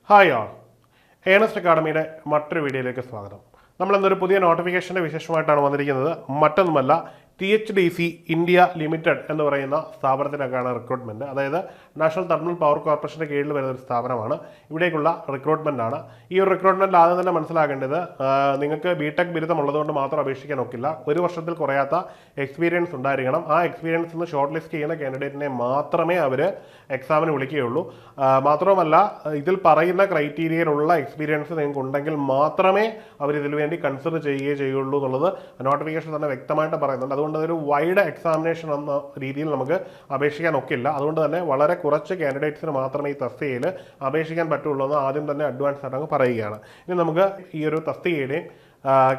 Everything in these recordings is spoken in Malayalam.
ഹായ് ആൾ ഏണസ്റ്റ് അക്കാഡമിയുടെ മറ്റൊരു വീഡിയോയിലേക്ക് സ്വാഗതം. നമ്മളിന്നൊരു പുതിയ നോട്ടിഫിക്കേഷൻ്റെ വിശേഷമായിട്ടാണ് വന്നിരിക്കുന്നത്. മറ്റൊന്നുമല്ല, THDC ഇന്ത്യ ലിമിറ്റഡ് എന്ന് പറയുന്ന സ്ഥാപനത്തിലേക്കാണ് റിക്രൂട്ട്മെൻറ്റ്. അതായത് നാഷണൽ തെർമൽ പവർ കോർപ്പറേഷൻ്റെ കീഴിൽ വരുന്ന ഒരു സ്ഥാപനമാണ്. ഇവിടേക്കുള്ള റിക്രൂട്ട്മെൻ്റ് ആണ്. ഈ ഒരു റിക്രൂട്ട്മെൻറ്റ് ആദ്യം തന്നെ മനസ്സിലാക്കേണ്ടത്, നിങ്ങൾക്ക് ബിടെക് ബിരുദം ഉള്ളതുകൊണ്ട് മാത്രം അപേക്ഷിക്കാൻ ഒക്കില്ല. ഒരു വർഷത്തിൽ കുറയാത്ത എക്സ്പീരിയൻസ് ഉണ്ടായിരിക്കണം. ആ എക്സ്പീരിയൻസ് നിന്ന് ഷോർട്ട് ലിസ്റ്റ് ചെയ്യുന്ന കാൻഡിഡേറ്റിനെ മാത്രമേ അവർ എക്സാമിന് വിളിക്കുകയുള്ളൂ. മാത്രവുമല്ല, ഇതിൽ പറയുന്ന ക്രൈറ്റീരിയയിലുള്ള എക്സ്പീരിയൻസ് നിങ്ങൾക്ക് ഉണ്ടെങ്കിൽ മാത്രമേ അവർ ഇതിനു വേണ്ടി കൺസിഡർ ചെയ്യുകയുള്ളൂ എന്നുള്ളത് നോട്ടിഫിക്കേഷൻ തന്നെ വ്യക്തമായിട്ട് പറയുന്നുണ്ട്. അതുകൊണ്ട് അതൊരു വൈഡ് എക്സാമിനേഷൻ എന്ന രീതിയിൽ നമുക്ക് അപേക്ഷിക്കാൻ ഒക്കില്ല. അതുകൊണ്ട് തന്നെ വളരെ കുറച്ച് കാൻഡിഡേറ്റ്സിന് മാത്രമേ ഈ തസ്തികയിൽ അപേക്ഷിക്കാൻ പറ്റുള്ളൂ എന്ന് ആദ്യം തന്നെ അഡ്വാൻസ് ആയിട്ട് അങ്ങ് പറയുകയാണ്. ഇനി നമുക്ക് ഈ ഒരു തസ്തികയുടെയും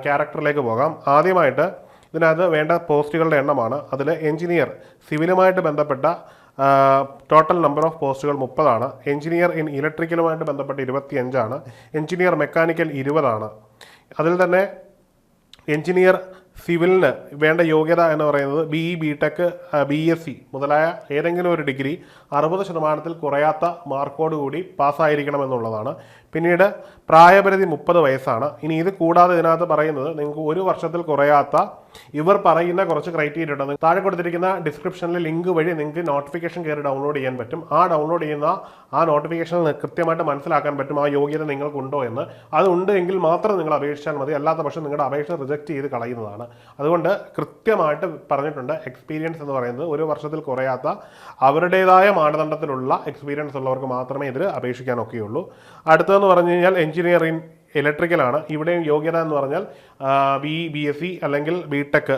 ക്യാരക്ടറിലേക്ക് പോകാം. ആദ്യമായിട്ട് ഇതിനകത്ത് വേണ്ട പോസ്റ്റുകളുടെ എണ്ണമാണ്. അതിൽ എഞ്ചിനീയർ സിവിലുമായിട്ട് ബന്ധപ്പെട്ട ടോട്ടൽ നമ്പർ ഓഫ് പോസ്റ്റുകൾ 30 ആണ്. എഞ്ചിനീയർ ഇൻ ഇലക്ട്രിക്കലുമായിട്ട് ബന്ധപ്പെട്ട് 25 എഞ്ചിനീയർ മെക്കാനിക്കൽ 20 അതിൽ തന്നെ എഞ്ചിനീയർ സിവിലിന് വേണ്ട യോഗ്യത എന്ന് പറയുന്നത് BE BTech BSc മുതലായ ഏതെങ്കിലും ഒരു ഡിഗ്രി 60% കുറയാത്ത മാർക്കോടുകൂടി പാസ്സായിരിക്കണം എന്നുള്ളതാണ്. പിന്നീട് പ്രായപരിധി 30 വയസ്സാണ്. ഇനി ഇത് കൂടാതെ ഇതിനകത്ത് പറയുന്നത്, നിങ്ങൾക്ക് ഒരു വർഷത്തിൽ കുറയാത്ത ഇവർ പറയുന്ന കുറച്ച് ക്രൈറ്റീരിയ ഉണ്ട്. താഴെ കൊടുത്തിരിക്കുന്ന ഡിസ്ക്രിപ്ഷനിലെ ലിങ്ക് വഴി നിങ്ങൾക്ക് നോട്ടിഫിക്കേഷൻ കയറി ഡൗൺലോഡ് ചെയ്യാൻ പറ്റും. ആ ഡൗൺലോഡ് ചെയ്യുന്ന ആ നോട്ടിഫിക്കേഷൻ കൃത്യമായിട്ട് മനസ്സിലാക്കാൻ പറ്റും ആ യോഗ്യത നിങ്ങൾക്കുണ്ടോ എന്ന്. അതുണ്ട് എങ്കിൽ മാത്രം നിങ്ങൾ അപേക്ഷിച്ചാൽ മതി. അല്ലാത്ത പക്ഷം നിങ്ങളുടെ അപേക്ഷ റിജക്റ്റ് ചെയ്ത് കളയുന്നതാണ്. അതുകൊണ്ട് കൃത്യമായിട്ട് പറഞ്ഞിട്ടുണ്ട്, എക്സ്പീരിയൻസ് എന്ന് പറയുന്നത് ഒരു വർഷത്തിൽ കുറയാത്ത അവരുടേതായ മാനദണ്ഡത്തിലുള്ള എക്സ്പീരിയൻസ് ഉള്ളവർക്ക് മാത്രമേ ഇതിൽ അപേക്ഷിക്കാൻ ഒക്കെയുള്ളൂ. അടുത്തതെന്ന് പറഞ്ഞു കഴിഞ്ഞാൽ എഞ്ചിനീയർ ഇൻ ഇലക്ട്രിക്കലാണ്. ഇവിടെയും യോഗ്യത എന്ന് പറഞ്ഞാൽ BE BSc അല്ലെങ്കിൽ BTech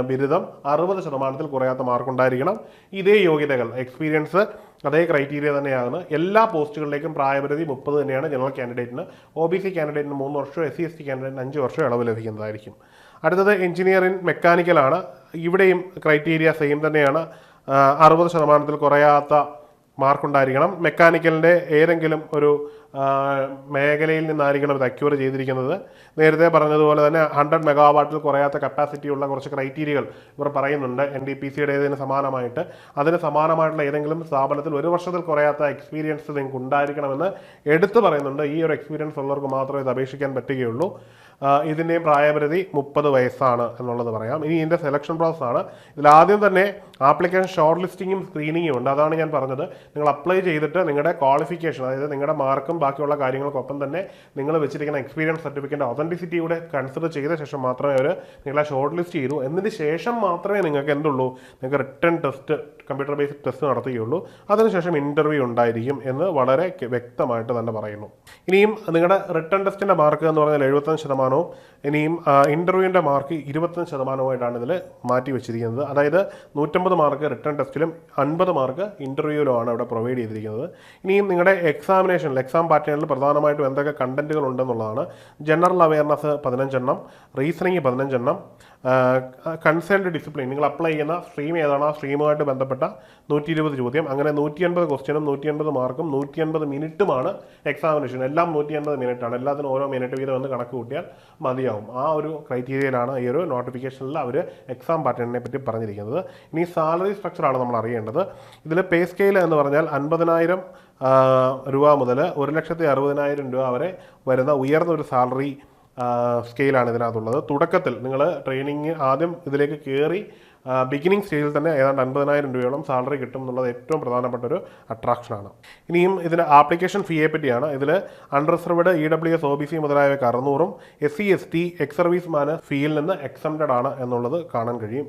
ബിരുദം 60% കുറയാത്ത മാർക്കുണ്ടായിരിക്കണം. ഇതേ യോഗ്യതകൾ, എക്സ്പീരിയൻസ് അതേ ക്രൈറ്റീരിയ തന്നെയാണ്. എല്ലാ പോസ്റ്റുകളിലേക്കും പ്രായപരിധി 30 തന്നെയാണ്. ജനറൽ കാൻഡിഡേറ്റിന്, OBC കാൻഡിഡേറ്റിന് 3 വർഷവും SC ST കാൻഡിഡേറ്റിന് 5 വർഷം ഇളവ് ലഭിക്കുന്നതായിരിക്കും. അടുത്തത് എഞ്ചിനീയർ ഇൻ മെക്കാനിക്കലാണ്. ഇവിടെയും ക്രൈറ്റീരിയ സെയിം തന്നെയാണ്. 60% കുറയാത്ത മാർക്കുണ്ടായിരിക്കണം. മെക്കാനിക്കലിൻ്റെ ഏതെങ്കിലും ഒരു മേഖലയിൽ നിന്നായിരിക്കണം ഇത് അക്യൂർ ചെയ്തിരിക്കുന്നത്. നേരത്തെ പറഞ്ഞതുപോലെ തന്നെ 100 മെഗാവാട്ടിൽ കുറയാത്ത കപ്പാസിറ്റിയുള്ള കുറച്ച് ക്രൈറ്റീരിയകൾ ഇവർ പറയുന്നുണ്ട്. NTPCയുടെ ഇതിന് സമാനമായിട്ട്. അതിന് സമാനമായിട്ടുള്ള ഏതെങ്കിലും സ്ഥാപനത്തിൽ ഒരു വർഷത്തിൽ കുറയാത്ത എക്സ്പീരിയൻസ് നിങ്ങൾക്ക് ഉണ്ടായിരിക്കണമെന്ന് എടുത്തു പറയുന്നുണ്ട്. ഈ ഒരു എക്സ്പീരിയൻസ് ഉള്ളവർക്ക് മാത്രമേ ഇത് അപേക്ഷിക്കാൻ പറ്റുകയുള്ളൂ. ഇതിൻ്റെയും പ്രായപരിധി 30 വയസ്സാണ് എന്നുള്ളത് പറയാം. ഇനി ഇതിൻ്റെ സെലക്ഷൻ പ്രോസസ് ആണ്. ഇതിലാദ്യം തന്നെ ആപ്ലിക്കേഷൻ ഷോർട്ട് ലിസ്റ്റിങ്ങും സ്ക്രീനിങ്ങും ഉണ്ട്. അതാണ് ഞാൻ പറഞ്ഞത്. നിങ്ങൾ അപ്ലൈ ചെയ്തിട്ട് നിങ്ങളുടെ ക്വാളിഫിക്കേഷൻ, അതായത് നിങ്ങളുടെ മാർക്കും ബാക്കിയുള്ള കാര്യങ്ങൾക്കൊപ്പം തന്നെ നിങ്ങൾ വെച്ചിരിക്കുന്ന എക്സ്പീരിയൻസ് സർട്ടിഫിക്കറ്റ് ഒതൻറ്റിസിറ്റി കൂടെ കൺസിഡർ ചെയ്ത ശേഷം മാത്രമേ അവർ നിങ്ങളെ ഷോർട്ട് ലിസ്റ്റ് ചെയ്യൂ. എന്നതിന് ശേഷം മാത്രമേ നിങ്ങൾക്ക് എന്തുള്ളൂ, നിങ്ങൾക്ക് return test, computer based test നടത്തുകയുള്ളൂ. അതിനുശേഷം ഇൻ്റർവ്യൂ ഉണ്ടായിരിക്കും എന്ന് വളരെ വ്യക്തമായിട്ട് തന്നെ പറയുന്നു. ഇനിയും നിങ്ങളുടെ റിട്ടേൺ ടെസ്റ്റിൻ്റെ മാർക്ക് എന്ന് പറഞ്ഞാൽ 75%, ഇനിയും ഇൻ്റർവ്യൂവിൻ്റെ മാർക്ക് 25% ഇതിൽ മാറ്റി വെച്ചിരിക്കുന്നത്. അതായത് 150 മാർക്ക് റിട്ടേൺ ടെസ്റ്റിലും 50 മാർക്ക് ഇൻ്റർവ്യൂവിലുമാണ് ഇവിടെ പ്രൊവൈഡ് ചെയ്തിരിക്കുന്നത്. ഇനിയും നിങ്ങളുടെ എക്സാമിനേഷനിൽ, എക്സാം പാറ്റേണിൽ പ്രധാനമായിട്ടും എന്തൊക്കെ കണ്ടന്റുകൾ ഉണ്ടെന്നുള്ളതാണ്. General awareness 15, reasoning 15, concerned discipline, നിങ്ങൾ അപ്ലൈ ചെയ്യുന്ന സ്ട്രീം ഏതാണ് ആ സ്ട്രീമുമായിട്ട് ബന്ധപ്പെട്ട 120 ചോദ്യം. അങ്ങനെ 180 ക്വസ്റ്റ്യനും 180 മാർക്കും 180 മിനിറ്റുമാണ് എക്സാമിനേഷൻ. എല്ലാം 180 മിനിറ്റാണ്. എല്ലാത്തിനും ഓരോ മിനിറ്റ് വീതം എന്ന് കണക്ക് കൂട്ടിയാൽ മതിയാവും. ആ ഒരു ക്രൈറ്റീരിയയിലാണ് ഈ ഒരു നോട്ടിഫിക്കേഷനിൽ അവർ എക്സാം പാറ്റേണിനെ പറ്റി പറഞ്ഞിരിക്കുന്നത്. ഇനി സാലറി സ്ട്രക്ചറാണ് നമ്മൾ അറിയേണ്ടത്. ഇതിൽ പേ സ്കെയിൽ എന്ന് പറഞ്ഞാൽ 50,000 രൂപ മുതൽ 1,60,000 രൂപ വരെ വരുന്ന ഉയർന്നൊരു സാലറി സ്കെയിലാണ് ഇതിനകത്തുള്ളത്. തുടക്കത്തിൽ നിങ്ങൾ ട്രെയിനിങ് ആദ്യം ഇതിലേക്ക് കയറി ബിഗിനിങ് സ്റ്റേജിൽ തന്നെ ഏതാണ്ട് 50,000 രൂപയോളം സാലറി കിട്ടും എന്നുള്ളത് ഏറ്റവും പ്രധാനപ്പെട്ട ഒരു അട്രാക്ഷനാണ്. ഇനിയും ഇതിന് ആപ്ലിക്കേഷൻ ഫീയെ പറ്റിയാണ്. ഇതിൽ അൺറിസർവ്ഡ് EWS OBC മുതലായവയ്ക്ക് 600, SC ST എക്സ് സർവീസ്മാന് ഫീയിൽ നിന്ന് എക്സംപ്റ്റഡ് ആണ് എന്നുള്ളത് കാണാൻ കഴിയും.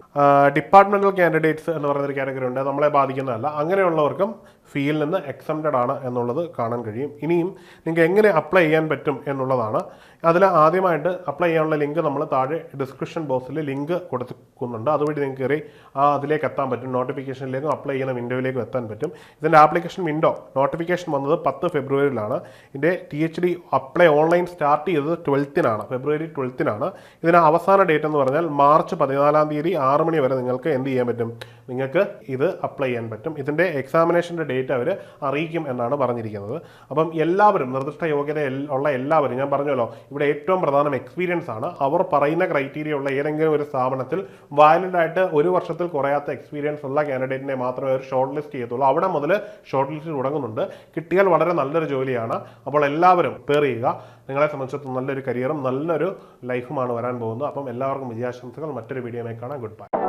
ഡിപ്പാർട്ട്മെന്റൽ കാൻഡിഡേറ്റ്സ് എന്ന് പറയുന്നൊരു കാറ്റഗറി ഉണ്ട്, നമ്മളെ ബാധിക്കുന്നതല്ല. അങ്ങനെയുള്ളവർക്കും ഫീയിൽ നിന്ന് എക്സംപ്റ്റഡ് ആണ് എന്നുള്ളത് കാണാൻ കഴിയും. ഇനിയും നിങ്ങൾക്ക് എങ്ങനെ അപ്ലൈ ചെയ്യാൻ പറ്റും എന്നുള്ളതാണ്. അതിൽ ആദ്യമായിട്ട് അപ്ലൈ ചെയ്യാനുള്ള ലിങ്ക് നമ്മൾ താഴെ ഡിസ്ക്രിപ്ഷൻ ബോക്സിൽ ലിങ്ക് കൊടുക്കുന്നുണ്ട്. അതുവഴി നിങ്ങൾക്ക് കയറി അതിലേക്ക് എത്താൻ പറ്റും. നോട്ടിഫിക്കേഷനിലേക്കും അപ്ലൈ ചെയ്യുന്ന വിൻഡോയിലേക്കും എത്താൻ പറ്റും. ഇതിൻ്റെ ആപ്ലിക്കേഷൻ വിൻഡോ നോട്ടിഫിക്കേഷൻ വന്നത് 10 ഫെബ്രുവരിയിലാണ്. ഇതിൻ്റെ THD അപ്ലൈ ഓൺലൈൻ സ്റ്റാർട്ട് ചെയ്തത് 12-നാണ്, ഫെബ്രുവരി 12-നാണ്. ഇതിന് അവസാന ഡേറ്റ് എന്ന് പറഞ്ഞാൽ മാർച്ച് 14 6 മണി വരെ നിങ്ങൾക്ക് എന്ത് ചെയ്യാൻ പറ്റും, നിങ്ങൾക്ക് ഇത് അപ്ലൈ ചെയ്യാൻ പറ്റും. ഇതിൻ്റെ എക്സാമിനേഷൻ്റെ ഡേറ്റ് അവർ അറിയിക്കും എന്നാണ് പറഞ്ഞിരിക്കുന്നത്. അപ്പം എല്ലാവരും നിർദ്ദിഷ്ട യോഗ്യത ഉള്ള എല്ലാവരും, ഞാൻ പറഞ്ഞല്ലോ ഇവിടെ ഏറ്റവും പ്രധാനം എക്സ്പീരിയൻസ് ആണ്. അവർ പറയുന്ന ക്രൈറ്റീരിയ ഉള്ള ഏതെങ്കിലും ഒരു സ്ഥാപനത്തിൽ വാലിഡ് ആയിട്ട് 1 വർഷത്തിൽ കുറയാത്ത എക്സ്പീരിയൻസ് ഉള്ള കാൻഡിഡേറ്റിനെ മാത്രമേ അവർ ഷോർട്ട് ലിസ്റ്റ് ചെയ്യത്തുള്ളൂ. അവിടെ മുതൽ ഷോർട്ട് ലിസ്റ്റ് തുടങ്ങുന്നുണ്ട്. കിട്ടിയാൽ വളരെ നല്ലൊരു ജോലിയാണ്. അപ്പോൾ എല്ലാവരും പ്രിപ്പയർ ചെയ്യുക. നിങ്ങളെ സംബന്ധിച്ചിടത്തോളം നല്ലൊരു കരിയറും നല്ലൊരു ലൈഫുമാണ് വരാൻ പോകുന്നത്. അപ്പം എല്ലാവർക്കും വിജയാശംസകൾ. മറ്റൊരു വീഡിയോയിൽ കാണാം. Good bye.